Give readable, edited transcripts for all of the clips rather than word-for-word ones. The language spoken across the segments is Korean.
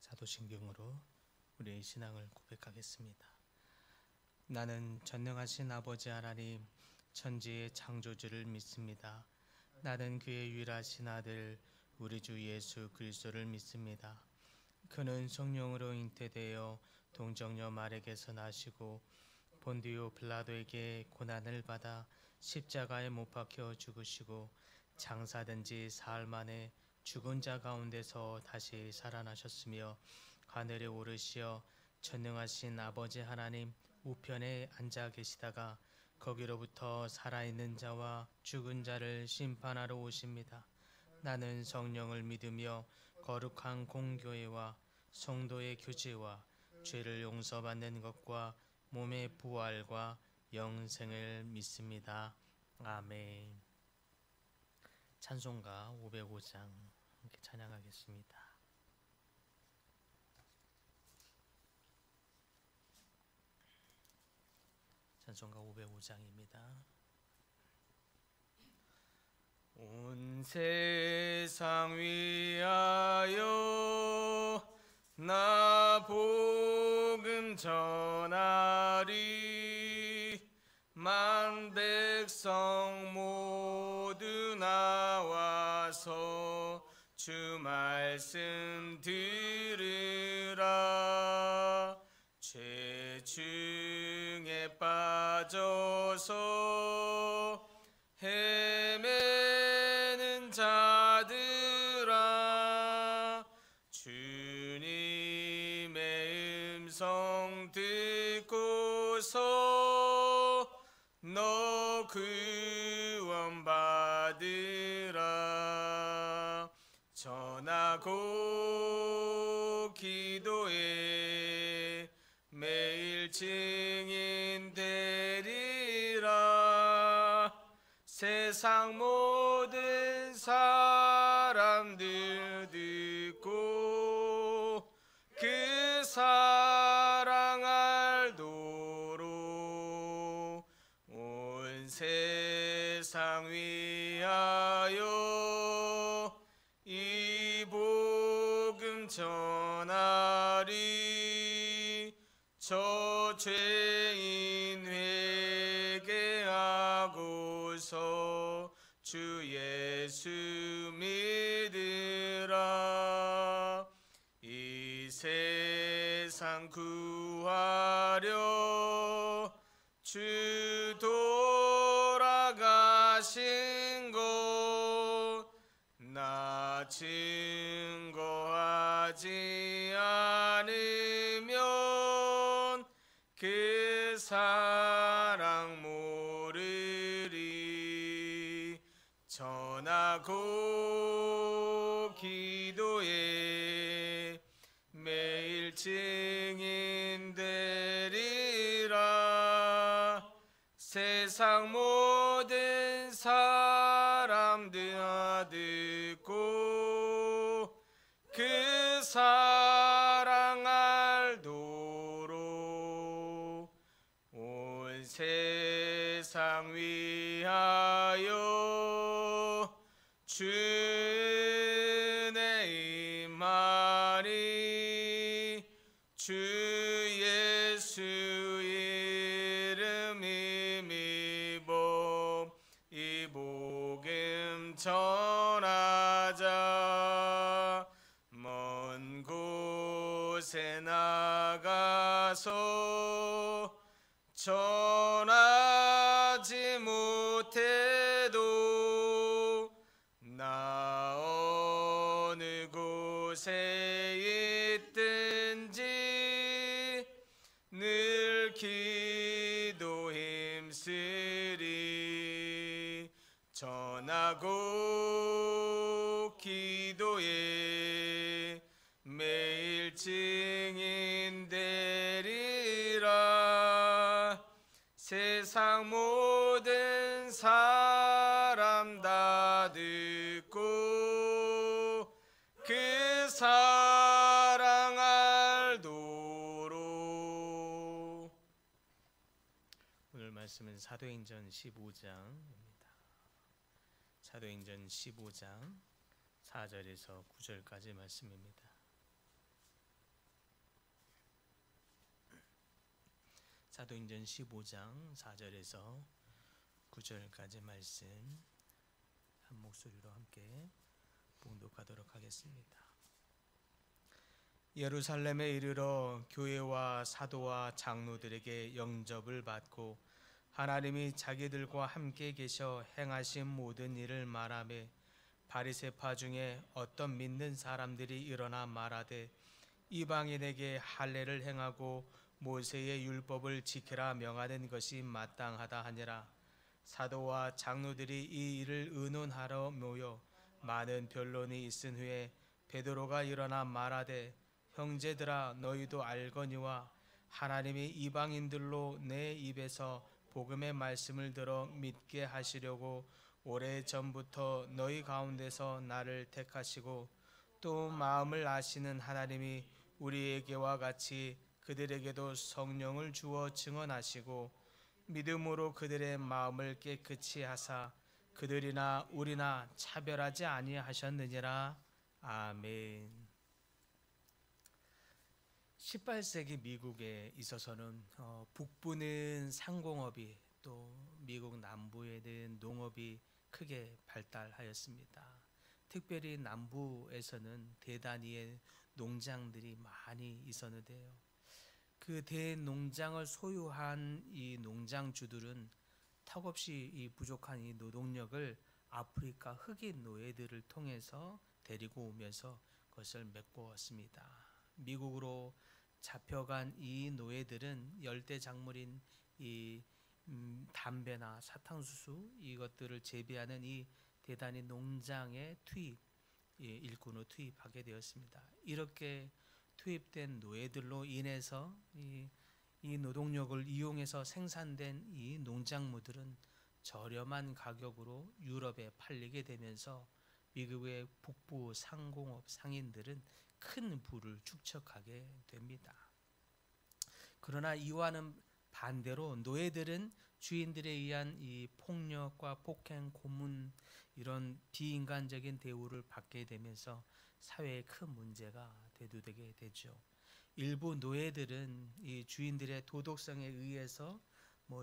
사도신경으로 우리의 신앙을 고백하겠습니다. 나는 전능하신 아버지 하나님 천지의 창조주를 믿습니다. 나는 그의 유일하신 아들 우리 주 예수 그리스도를 믿습니다. 그는 성령으로 잉태되어 동정녀 마리아에게서 나시고 본디오 빌라도에게 고난을 받아 십자가에 못 박혀 죽으시고 장사된 지 사흘 만에 죽은 자 가운데서 다시 살아나셨으며 하늘에 오르시어 전능하신 아버지 하나님 우편에 앉아 계시다가 거기로부터 살아있는 자와 죽은 자를 심판하러 오십니다. 나는 성령을 믿으며 거룩한 공교회와 성도의 교제와 죄를 용서받는 것과 몸의 부활과 영생을 믿습니다. 아멘. 찬송가 505장 함께 찬양하겠습니다. 찬송가 505장입니다. 온 세상 위하여 나 복음 전하리 만 백성 모두 나와서 주 말씀 들으라. 죄 중에 빠져서 헤매는 자들아 주님의 음성 듣고서 너 구원 받으라. 전하고 기도해 매일 증인 되리라. 세상 모든 사람들 듣고 그 사랑 알도록 온 세상 위하여 이 복음 전하리. 저 죄인 회개하고서 주 예수 믿으라. 이 세상 구하려 주 돌아가신 것 나 증거하지 않으면 그 사랑 모르리. 전하고 기도해 매일 증인 되리라. 세상 모든 사람들 듣고 그 사랑 알도록 온 세상 위하여 주의 임하리. 주 예수 이름 힘입어 이 복음 전하자. 먼 곳에 나가서 전하지 못해도 나 어느 곳에 있든지 늘 기도 힘쓰리. 전하고 기도해 매일 증인 되리라. 세상 모든 사람 다 듣고 그 사랑 알도록. 오늘 말씀은 사도행전 15장입니다. 사도행전 15장 4절에서 9절까지 말씀입니다. 사도행전 15장 4절에서 9절까지 말씀 한 목소리로 함께 봉독하도록 하겠습니다. 예루살렘에 이르러 교회와 사도와 장로들에게 영접을 받고 하나님이 자기들과 함께 계셔 행하신 모든 일을 말하며 바리새파 중에 어떤 믿는 사람들이 일어나 말하되 이방인에게 할례를 행하고 모세의 율법을 지키라 명하는 것이 마땅하다 하니라. 사도와 장로들이 이 일을 의논하러 모여 많은 변론이 있은 후에 베드로가 일어나 말하되 형제들아 너희도 알거니와 하나님이 이방인들로 내 입에서 복음의 말씀을 들어 믿게 하시려고 오래전부터 너희 가운데서 나를 택하시고 또 마음을 아시는 하나님이 우리에게와 같이 그들에게도 성령을 주어 증언하시고 믿음으로 그들의 마음을 깨끗이 하사 그들이나 우리나 차별하지 아니하셨느니라. 아멘. 18세기 미국에 있어서는 북부는 상공업이 또 미국 남부에는 농업이 크게 발달하였습니다. 특별히 남부에서는 대단위의 농장들이 많이 있었는데요. 그 대농장을 소유한 이 농장주들은 턱없이 이 부족한 이 노동력을 아프리카 흑인 노예들을 통해서 데리고 오면서 그것을 메꿔왔습니다. 미국으로 잡혀간 이 노예들은 열대 작물인 이 담배나 사탕수수 이것들을 재배하는 이 대단히 농장에 일꾼으로 투입하게 되었습니다. 이렇게 투입된 노예들로 인해서 이 노동력을 이용해서 생산된 이 농작물들은 저렴한 가격으로 유럽에 팔리게 되면서 미국의 북부 상공업 상인들은 큰 부를 축적하게 됩니다. 그러나 이와는 반대로 노예들은 주인들에 의한 이 폭력과 폭행, 고문 이런 비인간적인 대우를 받게 되면서 사회에 큰 문제가 대두되게 되죠. 일부 노예들은 이 주인들의 도덕성에 의해서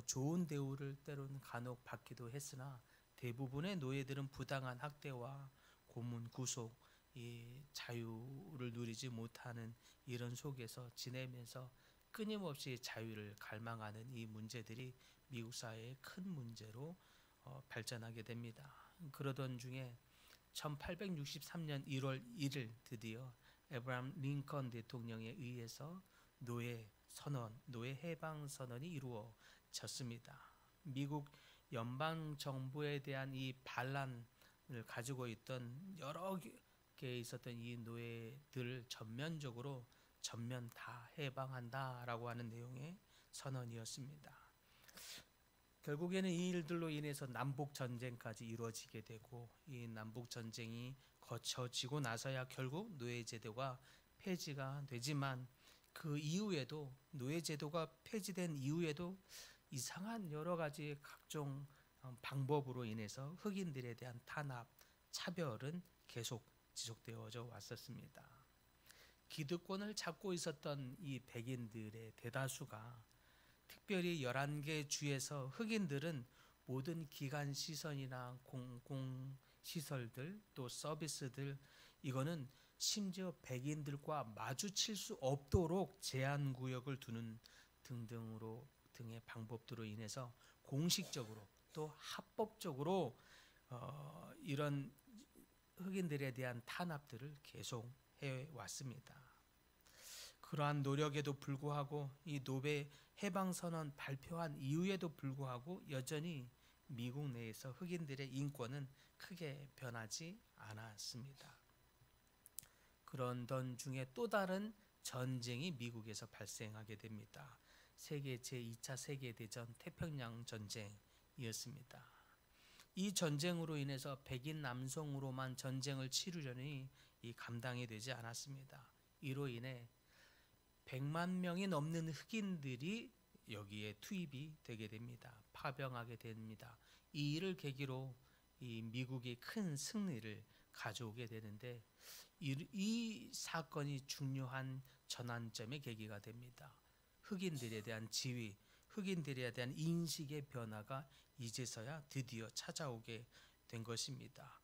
좋은 대우를 때로는 간혹 받기도 했으나 대부분의 노예들은 부당한 학대와 고문, 구속, 이 자유를 누리지 못하는 이런 속에서 지내면서 끊임없이 자유를 갈망하는 이 문제들이 미국 사회의 큰 문제로 발전하게 됩니다. 그러던 중에 1863년 1월 1일 드디어 에브라함 링컨 대통령에 의해서 노예 해방 선언이 이루어졌습니다. 미국 연방 정부에 대한 이 반란을 가지고 있던 여러 개 있었던 이 노예들을 전면 다 해방한다라고 하는 내용의 선언이었습니다. 결국에는 이 일들로 인해서 남북 전쟁까지 이루어지게 되고 이 남북 전쟁이 거쳐지고 나서야 결국 노예 제도가 폐지가 되지만 그 이후에도 노예 제도가 폐지된 이후에도 이상한 여러 가지 각종 방법으로 인해서 흑인들에 대한 탄압, 차별은 계속 지속되어져 왔었습니다. 기득권을 잡고 있었던 이 백인들의 대다수가 특별히 11개 주에서 흑인들은 모든 기관 시설이나 공공시설들 또 서비스들 이거는 심지어 백인들과 마주칠 수 없도록 제한구역을 두는 등의 방법들로 인해서 공식적으로 또 합법적으로 이런 흑인들에 대한 탄압들을 계속 해왔습니다. 그러한 노력에도 불구하고 이 노베 해방선언 발표한 이후에도 불구하고 여전히 미국 내에서 흑인들의 인권은 크게 변하지 않았습니다. 그런던 중에 또 다른 전쟁이 미국에서 발생하게 됩니다. 제2차 세계대전 태평양 전쟁이었습니다. 이 전쟁으로 인해서 백인 남성으로만 전쟁을 치르려니 감당이 되지 않았습니다. 이로 인해 100만 명이 넘는 흑인들이 여기에 투입이 되게 됩니다. 파병하게 됩니다. 이 일을 계기로 이 미국이 큰 승리를 가져오게 되는데 이 사건이 중요한 전환점의 계기가 됩니다. 흑인들에 대한 지위, 흑인들에 대한 인식의 변화가 이제서야 드디어 찾아오게 된 것입니다.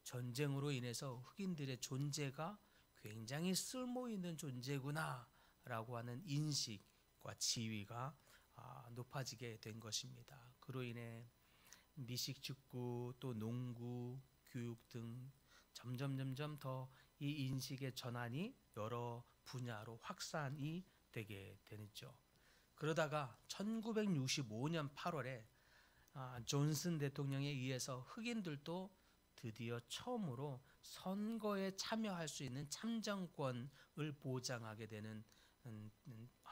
전쟁으로 인해서 흑인들의 존재가 굉장히 쓸모 있는 존재구나 라고 하는 인식과 지위가 높아지게 된 것입니다. 그로 인해 미식축구 또 농구, 교육 등 점점 더 이 인식의 전환이 여러 분야로 확산이 되게 되죠. 그러다가 1965년 8월에 존슨 대통령에 의해서 흑인들도 드디어 처음으로 선거에 참여할 수 있는 참정권을 보장하게 되는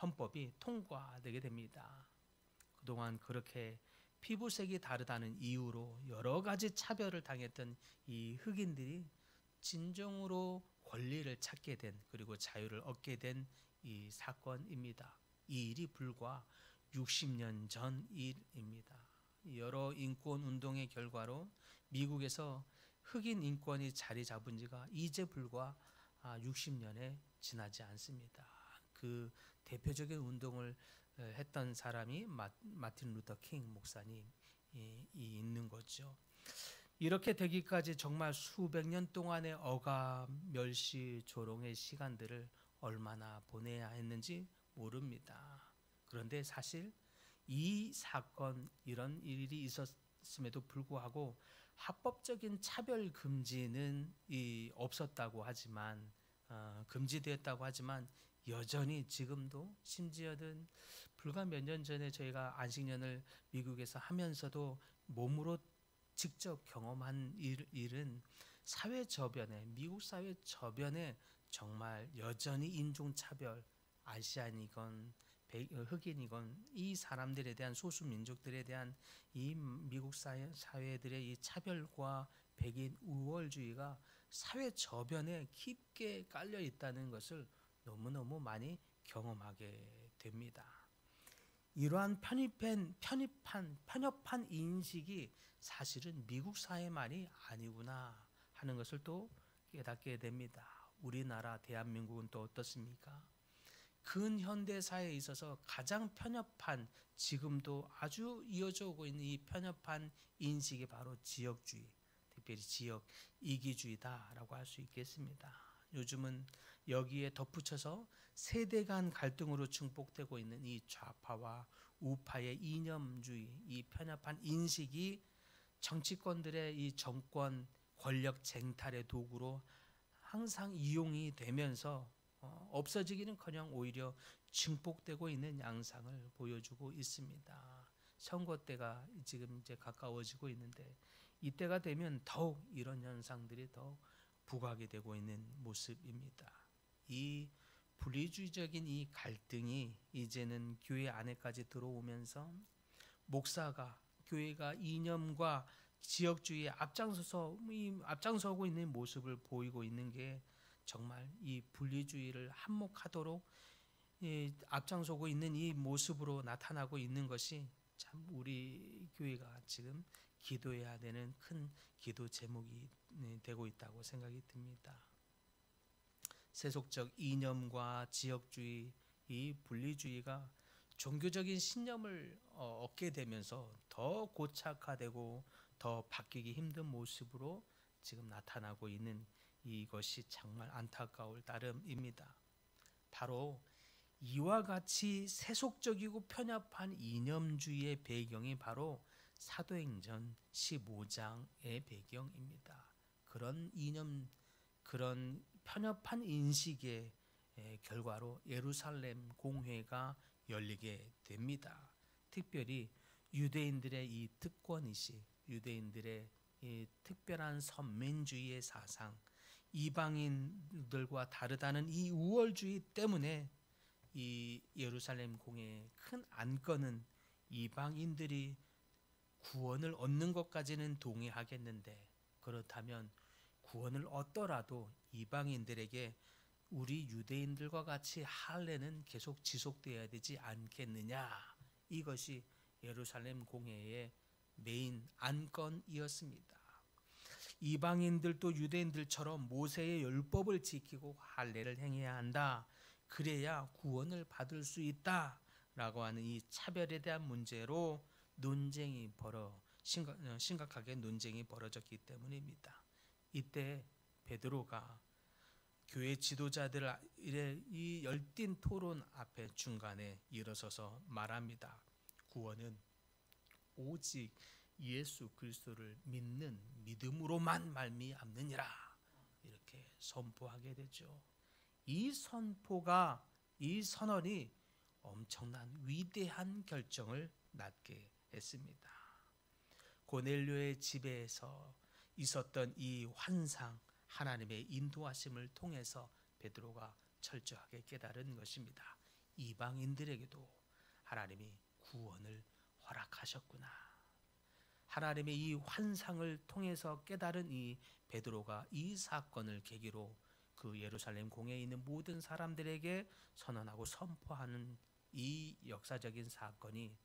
헌법이 통과되게 됩니다. 그동안 그렇게 피부색이 다르다는 이유로 여러 가지 차별을 당했던 이 흑인들이 진정으로 권리를 찾게 된, 그리고 자유를 얻게 된 이 사건입니다. 이 일이 불과 60년 전 일입니다. 여러 인권 운동의 결과로 미국에서 흑인 인권이 자리 잡은 지가 이제 불과 60년에 지나지 않습니다. 그 대표적인 운동을 했던 사람이 마틴 루터 킹 목사님이 있는 거죠. 이렇게 되기까지 정말 수백 년 동안의 억압, 멸시, 조롱의 시간들을 얼마나 보내야 했는지 모릅니다. 그런데 사실 이 사건, 이런 일이 있었음에도 불구하고 합법적인 차별 금지는 없었다고 하지만 금지되었다고 하지만 여전히 지금도, 심지어는 불과 몇 년 전에 저희가 안식년을 미국에서 하면서도 몸으로 직접 경험한 일은 사회 저변에, 미국 사회 저변에 정말 여전히 인종차별, 아시안이건 흑인이건 이 사람들에 대한, 소수 민족들에 대한 이 미국 사회들의 이 차별과 백인 우월주의가 사회 저변에 깊게 깔려 있다는 것을 너무너무 많이 경험하게 됩니다. 이러한 편협한 인식이 사실은 미국 사회만이 아니구나 하는 것을 또 깨닫게 됩니다. 우리나라 대한민국은 또 어떻습니까? 근현대사에 있어서 가장 편협한, 지금도 아주 이어져 오고 있는 이 편협한 인식이 바로 지역주의, 특별히 지역 이기주의다라고 할 수 있겠습니다. 요즘은 여기에 덧붙여서 세대 간 갈등으로 증폭되고 있는 이 좌파와 우파의 이념주의, 이 편협한 인식이 정치권들의 이 정권 권력 쟁탈의 도구로 항상 이용이 되면서 없어지기는커녕 오히려 증폭되고 있는 양상을 보여주고 있습니다. 선거 때가 지금 이제 가까워지고 있는데, 이때가 되면 더욱 이런 현상들이 더 부각이 되고 있는 모습입니다. 이 분리주의적인 이 갈등이 이제는 교회 안에까지 들어오면서 목사가, 교회가 이념과 지역주의에 앞장서고 있는 모습을 보이고 있는 게, 정말 이 분리주의를 한몫하도록 앞장서고 있는 이 모습으로 나타나고 있는 것이 참 우리 교회가 지금 기도해야 되는 큰 기도 제목이 되고 있다고 생각이 듭니다. 세속적 이념과 지역주의, 이 분리주의가 종교적인 신념을 얻게 되면서 더 고착화되고 더 바뀌기 힘든 모습으로 지금 나타나고 있는 이것이 정말 안타까울 따름입니다. 바로 이와 같이 세속적이고 편협한 이념주의의 배경이 바로 사도행전 15장의 배경입니다. 그런 이념, 그런 편협한 인식의 결과로 예루살렘 공회가 열리게 됩니다. 특별히 유대인들의 이 특권의식, 유대인들의 이 특별한 선민주의의 사상, 이방인들과 다르다는 이 우월주의 때문에 이 예루살렘 공회의 큰 안건은 이방인들이 구원을 얻는 것까지는 동의하겠는데, 그렇다면 구원을 얻더라도 이방인들에게 우리 유대인들과 같이 할례는 계속 지속되어야 되지 않겠느냐, 이것이 예루살렘 공회의 메인 안건이었습니다. 이방인들도 유대인들처럼 모세의 율법을 지키고 할례를 행해야 한다, 그래야 구원을 받을 수 있다 라고 하는 이 차별에 대한 문제로 심각하게 논쟁이 벌어졌기 때문입니다. 이때 베드로가 교회 지도자들의 이 열띤 토론 앞에 중간에 일어서서 말합니다. 구원은 오직 예수 그리스도를 믿는 믿음으로만 말미암느니라, 이렇게 선포하게 되죠. 이 선언이 엄청난 위대한 결정을 낳게 했습니다. 고넬료의 집에서 있었던 이 환상, 하나님의 인도하심을 통해서 베드로가 철저하게 깨달은 것입니다. 이방인들에게도 하나님이 구원을 허락하셨구나. 하나님의 이 환상을 통해서 깨달은 이 베드로가 이 사건을 계기로 그 예루살렘 공회에 있는 모든 사람들에게 선언하고 선포하는 이 역사적인 사건이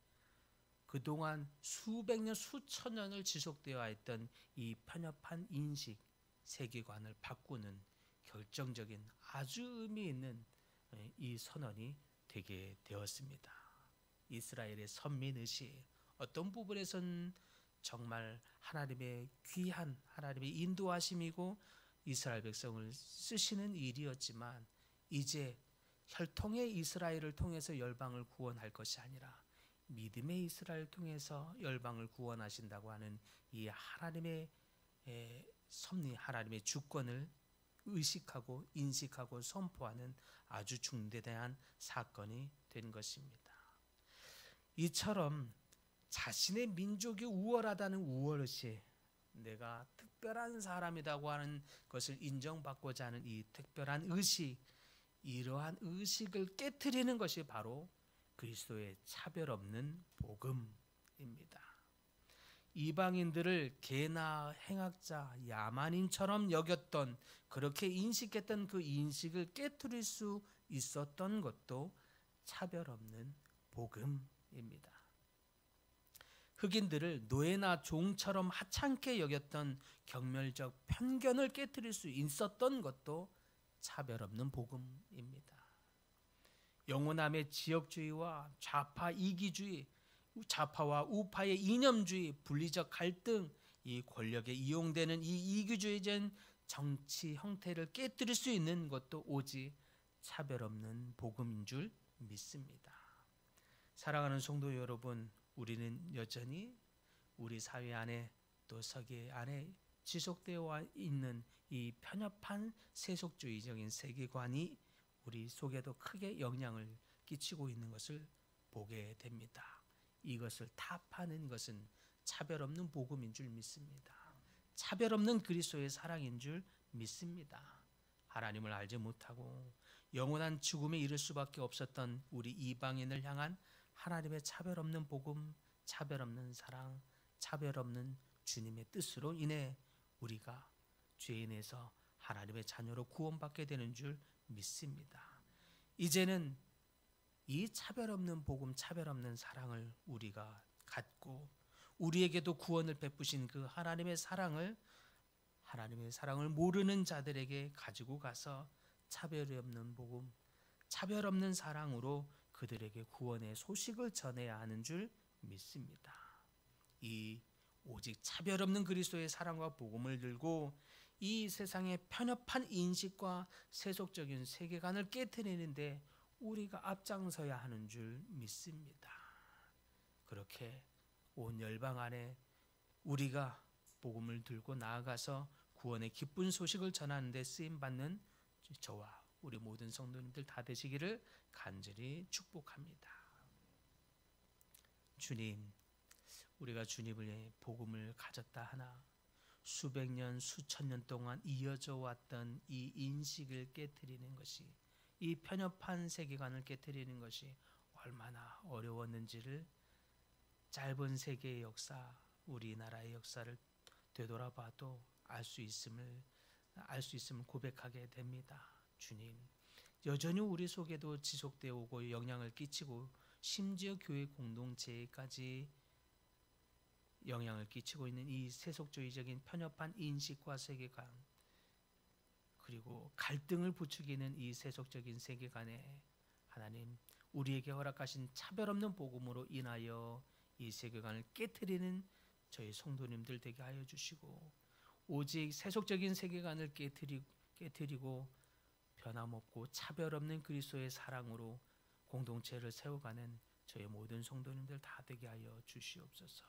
그동안 수백 년, 수천 년을 지속되어 있던 이 편협한 인식, 세계관을 바꾸는 결정적인 아주 의미 있는 이 선언이 되게 되었습니다. 이스라엘의 선민의식, 어떤 부분에선 정말 하나님의 귀한 하나님의 인도하심이고 이스라엘 백성을 쓰시는 일이었지만, 이제 혈통의 이스라엘을 통해서 열방을 구원할 것이 아니라 믿음의 이스라엘을 통해서 열방을 구원하신다고 하는 이 하나님의 섭리, 하나님의 주권을 의식하고 인식하고 선포하는 아주 중대한 사건이 된 것입니다. 이처럼 자신의 민족이 우월하다는 우월의식, 내가 특별한 사람이라고 하는 것을 인정받고자 하는 이 특별한 의식, 이러한 의식을 깨트리는 것이 바로 그리스도의 차별 없는 복음입니다. 이방인들을 개나 행악자, 야만인처럼 여겼던, 그렇게 인식했던 그 인식을 깨트릴 수 있었던 것도 차별 없는 복음입니다. 흑인들을 노예나 종처럼 하찮게 여겼던 경멸적 편견을 깨트릴 수 있었던 것도 차별 없는 복음입니다. 영호남의 지역주의와 좌파 이기주의, 좌파와 우파의 이념주의, 분리적 갈등, 이 권력에 이용되는 이 이기주의적인 정치 형태를 깨뜨릴 수 있는 것도 오직 차별 없는 복음인 줄 믿습니다. 사랑하는 성도 여러분, 우리는 여전히 우리 사회 안에 또 세계 안에 지속되어 있는 이 편협한 세속주의적인 세계관이 우리 속에도 크게 영향을 끼치고 있는 것을 보게 됩니다. 이것을 타파하는 것은 차별 없는 복음인 줄 믿습니다. 차별 없는 그리스도의 사랑인 줄 믿습니다. 하나님을 알지 못하고 영원한 죽음에 이를 수밖에 없었던 우리 이방인을 향한 하나님의 차별 없는 복음, 차별 없는 사랑, 차별 없는 주님의 뜻으로 인해 우리가 죄인에서 하나님의 자녀로 구원받게 되는 줄 믿습니다. 이제는 이 차별 없는 복음, 차별 없는 사랑을 우리가 갖고 우리에게도 구원을 베푸신 그 하나님의 사랑을 모르는 자들에게 가지고 가서 차별이 없는 복음, 차별 없는 사랑으로 그들에게 구원의 소식을 전해야 하는 줄 믿습니다. 이 오직 차별 없는 그리스도의 사랑과 복음을 들고 이 세상의 편협한 인식과 세속적인 세계관을 깨트리는데 우리가 앞장서야 하는 줄 믿습니다. 그렇게 온 열방 안에 우리가 복음을 들고 나아가서 구원의 기쁜 소식을 전하는 데 쓰임받는 저와 우리 모든 성도님들 다 되시기를 간절히 축복합니다. 주님, 우리가 주님의 복음을 가졌다 하나 수백 년, 수천 년 동안 이어져 왔던 이 인식을 깨트리는 것이, 이 편협한 세계관을 깨트리는 것이 얼마나 어려웠는지를 짧은 세계의 역사, 우리나라의 역사를 되돌아봐도 알 수 있음을 고백하게 됩니다. 주님, 여전히 우리 속에도 지속되어 오고 영향을 끼치고 심지어 교회 공동체까지 영향을 끼치고 있는 이 세속주의적인 편협한 인식과 세계관, 그리고 갈등을 부추기는 이 세속적인 세계관에 하나님, 우리에게 허락하신 차별 없는 복음으로 인하여 이 세계관을 깨트리는 저희 성도님들 되게 하여 주시고, 오직 세속적인 세계관을 깨트리고 변함없고 차별 없는 그리스도의 사랑으로 공동체를 세워가는 저희 모든 성도님들 다 되게 하여 주시옵소서.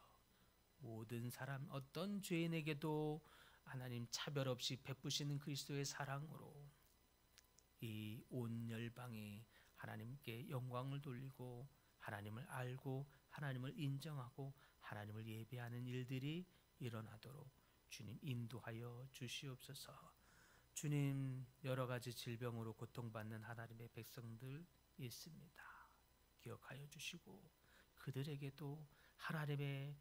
모든 사람, 어떤 죄인에게도 하나님 차별 없이 베푸시는 그리스도의 사랑으로 이 온 열방에 하나님께 영광을 돌리고 하나님을 알고 하나님을 인정하고 하나님을 예배하는 일들이 일어나도록 주님 인도하여 주시옵소서. 주님, 여러 가지 질병으로 고통받는 하나님의 백성들 있습니다. 기억하여 주시고 그들에게도 하나님의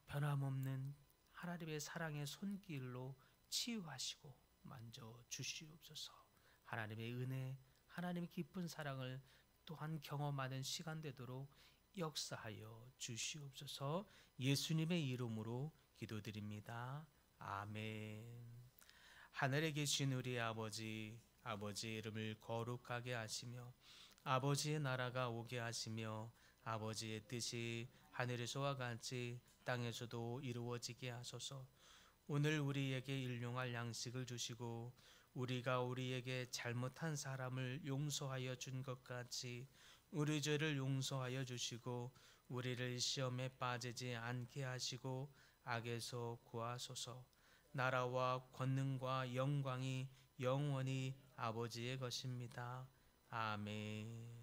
변함없는 하나님의 사랑의 손길로 치유하시고 만져 주시옵소서. 하나님의 은혜, 하나님의 깊은 사랑을 또한 경험하는 시간 되도록 역사하여 주시옵소서. 예수님의 이름으로 기도드립니다. 아멘. 하늘에 계신 우리 아버지, 아버지의 이름을 거룩하게 하시며 아버지의 나라가 오게 하시며 아버지의 뜻이 하늘에서와 같이 땅에서도 이루어지게 하소서. 오늘 우리에게 일용할 양식을 주시고 우리가 우리에게 잘못한 사람을 용서하여 준 것 같이 우리 죄를 용서하여 주시고 우리를 시험에 빠지지 않게 하시고 악에서 구하소서. 나라와 권능과 영광이 영원히 아버지의 것입니다. 아멘.